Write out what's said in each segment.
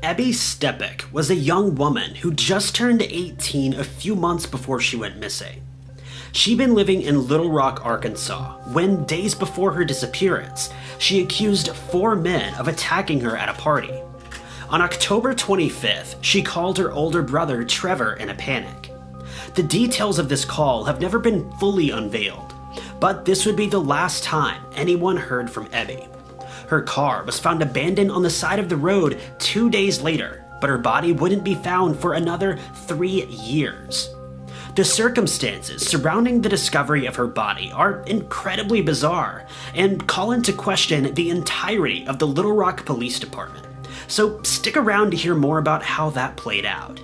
Ebby Steppach was a young woman who just turned 18 a few months before she went missing. She'd been living in Little Rock, Arkansas, when days before her disappearance, she accused 4 men of attacking her at a party. On October 25th, she called her older brother Trevor in a panic. The details of this call have never been fully unveiled, but this would be the last time anyone heard from Ebby. Her car was found abandoned on the side of the road 2 days later, but her body wouldn't be found for another 3 years. The circumstances surrounding the discovery of her body are incredibly bizarre and call into question the entirety of the Little Rock Police Department. So stick around to hear more about how that played out.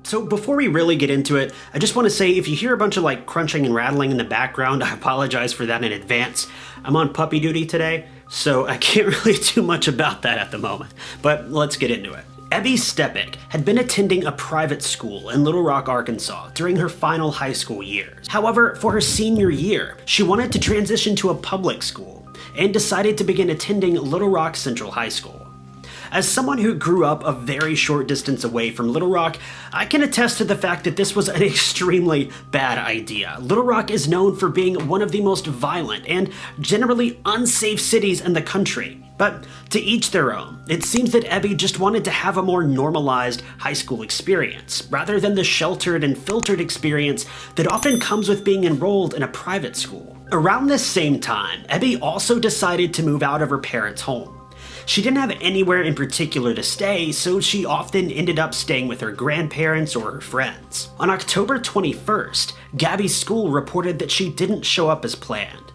So before we really get into it, I just want to say if you hear a bunch of crunching and rattling in the background, I apologize for that in advance. I'm on puppy duty today, so I can't really do much about that at the moment. But let's get into it. Ebby Steppach had been attending a private school in Little Rock, Arkansas during her final high school years. However, for her senior year, she wanted to transition to a public school and decided to begin attending Little Rock Central High School. As someone who grew up a very short distance away from Little Rock, I can attest to the fact that this was an extremely bad idea. Little Rock is known for being one of the most violent and generally unsafe cities in the country. But to each their own, it seems that Ebby just wanted to have a more normalized high school experience, rather than the sheltered and filtered experience that often comes with being enrolled in a private school. Around this same time, Ebby also decided to move out of her parents' home. She didn't have anywhere in particular to stay, so she often ended up staying with her grandparents or her friends. On October 21st, Gabby's school reported that she didn't show up as planned.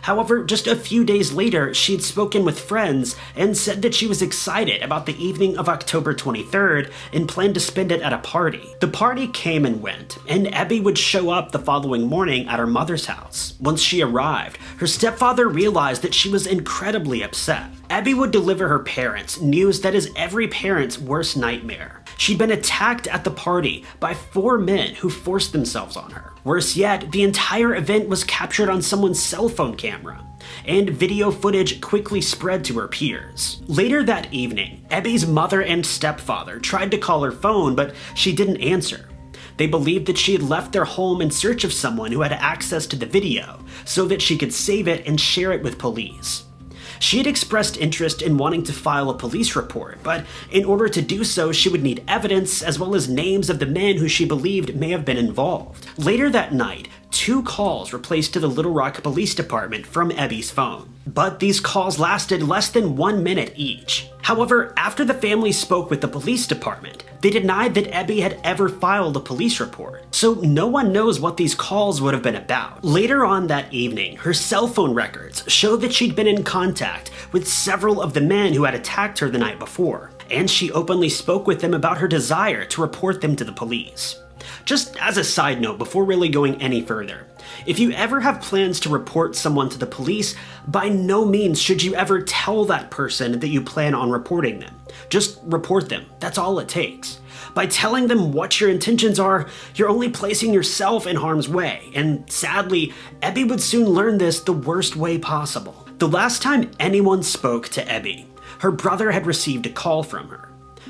However, just a few days later, she had spoken with friends and said that she was excited about the evening of October 23rd and planned to spend it at a party. The party came and went, and Ebby would show up the following morning at her mother's house. Once she arrived, her stepfather realized that she was incredibly upset. Ebby would deliver her parents news that is every parent's worst nightmare. She'd been attacked at the party by 4 men who forced themselves on her. Worse yet, the entire event was captured on someone's cell phone camera, and video footage quickly spread to her peers. Later that evening, Ebby's mother and stepfather tried to call her phone, but she didn't answer. They believed that she had left their home in search of someone who had access to the video so that she could save it and share it with police. She had expressed interest in wanting to file a police report, but in order to do so, she would need evidence as well as names of the men who she believed may have been involved. Later that night, 2 calls were placed to the Little Rock Police Department from Ebby's phone, but these calls lasted less than 1 minute each. However, after the family spoke with the police department, they denied that Ebby had ever filed a police report, so no one knows what these calls would have been about. Later on that evening, her cell phone records show that she'd been in contact with several of the men who had attacked her the night before, and she openly spoke with them about her desire to report them to the police. Just as a side note, before really going any further, if you ever have plans to report someone to the police, by no means should you ever tell that person that you plan on reporting them. Just report them, that's all it takes. By telling them what your intentions are, you're only placing yourself in harm's way, and sadly, Ebby would soon learn this the worst way possible. The last time anyone spoke to Ebby, her brother had received a call from her.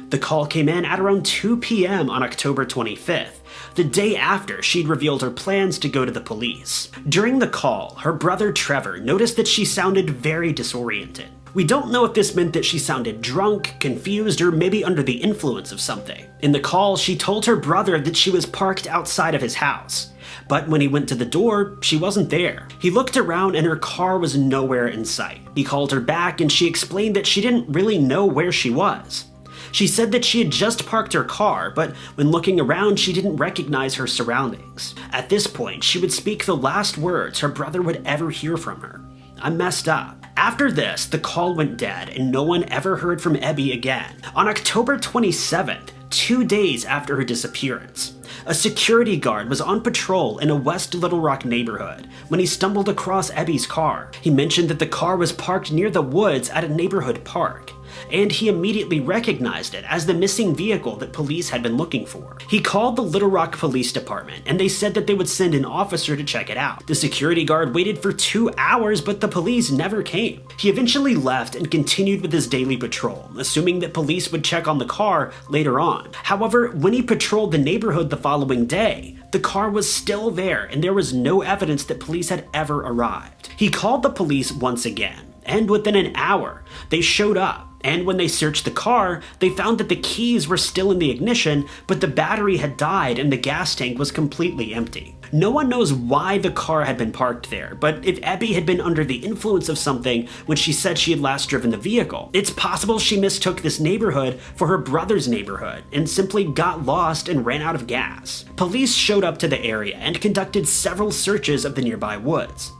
The call came in at around 2 p.m. on October 25th, the day after she'd revealed her plans to go to the police. During the call, her brother Trevor noticed that she sounded very disoriented. We don't know if this meant that she sounded drunk, confused, or maybe under the influence of something. In the call, she told her brother that she was parked outside of his house, but when he went to the door, she wasn't there. He looked around and her car was nowhere in sight. He called her back and she explained that she didn't really know where she was. She said that she had just parked her car, but when looking around, she didn't recognize her surroundings. At this point, she would speak the last words her brother would ever hear from her. "I messed up." After this, the call went dead and no one ever heard from Ebby again. On October 27th, 2 days after her disappearance, a security guard was on patrol in a West Little Rock neighborhood when he stumbled across Ebby's car. He mentioned that the car was parked near the woods at a neighborhood park. and he immediately recognized it as the missing vehicle that police had been looking for. He called the Little Rock Police Department, and they said that they would send an officer to check it out. The security guard waited for 2 hours, but the police never came. He eventually left and continued with his daily patrol, assuming that police would check on the car later on. However, when he patrolled the neighborhood the following day, the car was still there and there was no evidence that police had ever arrived. He called the police once again, and within an hour, they showed up. And when they searched the car, they found that the keys were still in the ignition, but the battery had died and the gas tank was completely empty. No one knows why the car had been parked there, but if Ebby had been under the influence of something when she said she had last driven the vehicle, it's possible she mistook this neighborhood for her brother's neighborhood and simply got lost and ran out of gas. Police showed up to the area and conducted several searches of the nearby woods.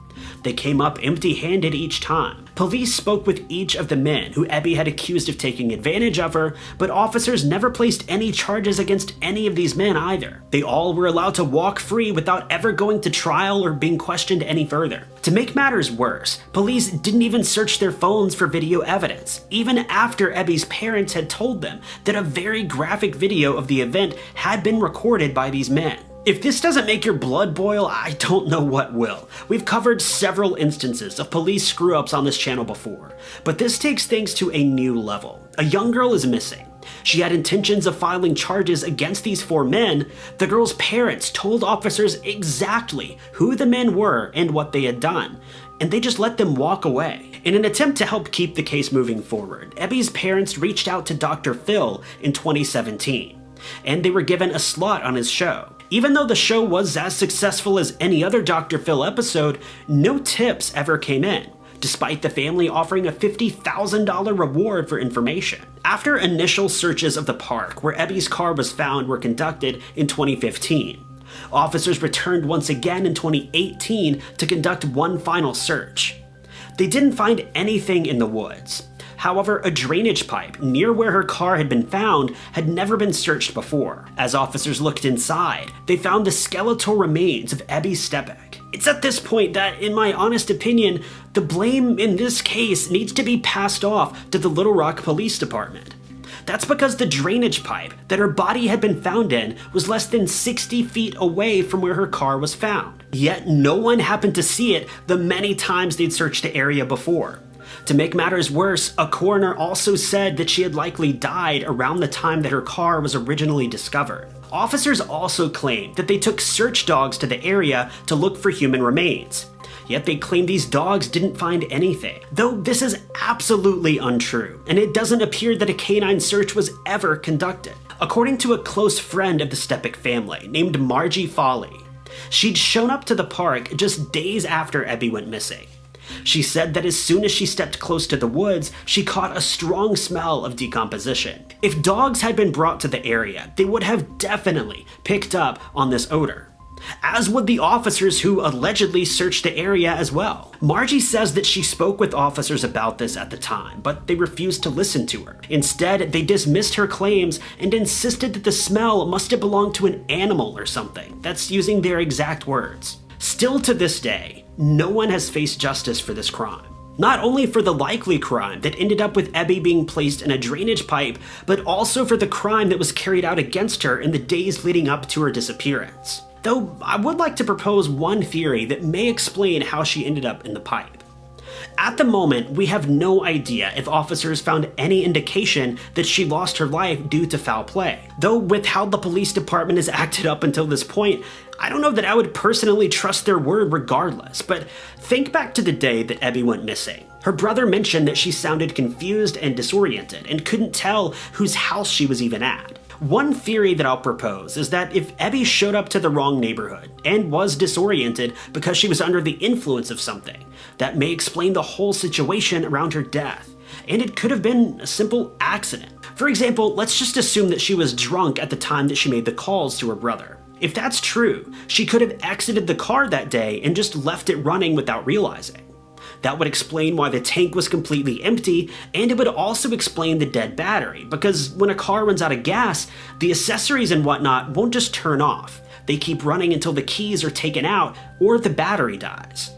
They came up empty-handed each time. Police spoke with each of the men who Ebby had accused of taking advantage of her, but officers never placed any charges against any of these men either. They all were allowed to walk free without ever going to trial or being questioned any further. To make matters worse, police didn't even search their phones for video evidence, even after Ebby's parents had told them that a very graphic video of the event had been recorded by these men. If this doesn't make your blood boil, I don't know what will. We've covered several instances of police screw-ups on this channel before, but this takes things to a new level. A young girl is missing. She had intentions of filing charges against these 4 men. The girl's parents told officers exactly who the men were and what they had done, and they just let them walk away. In an attempt to help keep the case moving forward, Ebby's parents reached out to Dr. Phil in 2017, and they were given a slot on his show. Even though the show was as successful as any other Dr. Phil episode, no tips ever came in, despite the family offering a $50,000 reward for information. After initial searches of the park where Ebby's car was found were conducted in 2015, officers returned once again in 2018 to conduct one final search. They didn't find anything in the woods. However, a drainage pipe near where her car had been found had never been searched before. As officers looked inside, they found the skeletal remains of Ebby Steppach. It's at this point that, in my honest opinion, the blame in this case needs to be passed off to the Little Rock Police Department. That's because the drainage pipe that her body had been found in was less than 60 feet away from where her car was found. Yet no one happened to see it the many times they'd searched the area before. To make matters worse, a coroner also said that she had likely died around the time that her car was originally discovered. Officers also claimed that they took search dogs to the area to look for human remains. Yet they claimed these dogs didn't find anything. Though this is absolutely untrue, and it doesn't appear that a canine search was ever conducted. According to a close friend of the Steppach family named Margie Foley, she'd shown up to the park just days after Ebby went missing. She said that as soon as she stepped close to the woods, she caught a strong smell of decomposition. If dogs had been brought to the area, they would have definitely picked up on this odor, as would the officers who allegedly searched the area as well. Margie says that she spoke with officers about this at the time, but they refused to listen to her. Instead, they dismissed her claims and insisted that the smell must have belonged to an animal or something. That's using their exact words. Still to this day, no one has faced justice for this crime. Not only for the likely crime that ended up with Ebby being placed in a drainage pipe, but also for the crime that was carried out against her in the days leading up to her disappearance. Though I would like to propose one theory that may explain how she ended up in the pipe. At the moment, we have no idea if officers found any indication that she lost her life due to foul play. Though with how the police department has acted up until this point, I don't know that I would personally trust their word regardless, but think back to the day that Ebby went missing. Her brother mentioned that she sounded confused and disoriented and couldn't tell whose house she was even at. One theory that I'll propose is that if Ebby showed up to the wrong neighborhood and was disoriented because she was under the influence of something, that may explain the whole situation around her death. And it could have been a simple accident. For example, let's just assume that she was drunk at the time that she made the calls to her brother. If that's true, she could have exited the car that day and just left it running without realizing. That would explain why the tank was completely empty, and it would also explain the dead battery, because when a car runs out of gas, the accessories and whatnot won't just turn off. They keep running until the keys are taken out or the battery dies.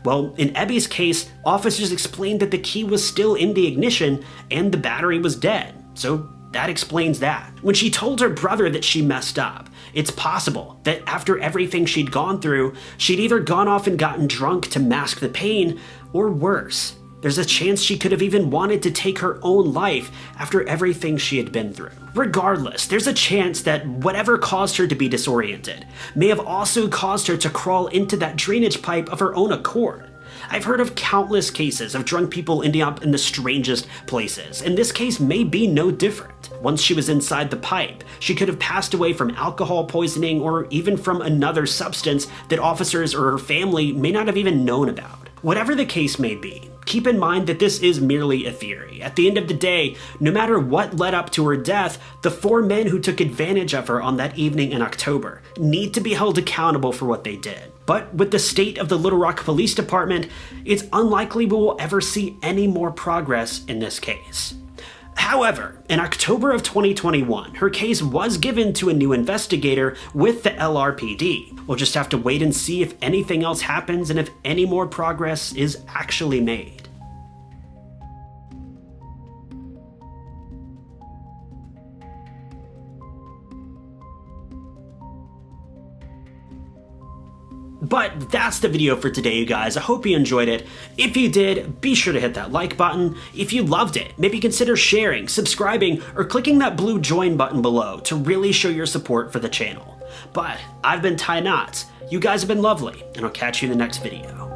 Well, in Ebby's case, officers explained that the key was still in the ignition and the battery was dead. So that explains that. When she told her brother that she messed up, it's possible that after everything she'd gone through, she'd either gone off and gotten drunk to mask the pain, or worse, there's a chance she could have even wanted to take her own life after everything she had been through. Regardless, there's a chance that whatever caused her to be disoriented may have also caused her to crawl into that drainage pipe of her own accord. I've heard of countless cases of drunk people ending up in the strangest places, and this case may be no different. Once she was inside the pipe, she could have passed away from alcohol poisoning or even from another substance that officers or her family may not have even known about. Whatever the case may be, keep in mind that this is merely a theory. At the end of the day, no matter what led up to her death, the 4 men who took advantage of her on that evening in October need to be held accountable for what they did. But with the state of the Little Rock Police Department, it's unlikely we will ever see any more progress in this case. However, in October of 2021, her case was given to a new investigator with the LRPD. We'll just have to wait and see if anything else happens and if any more progress is actually made. But that's the video for today, you guys. I hope you enjoyed it. If you did, be sure to hit that like button. If you loved it, maybe consider sharing, subscribing, or clicking that blue join button below to really show your support for the channel. But I've been Ty Knotts. You guys have been lovely, and I'll catch you in the next video.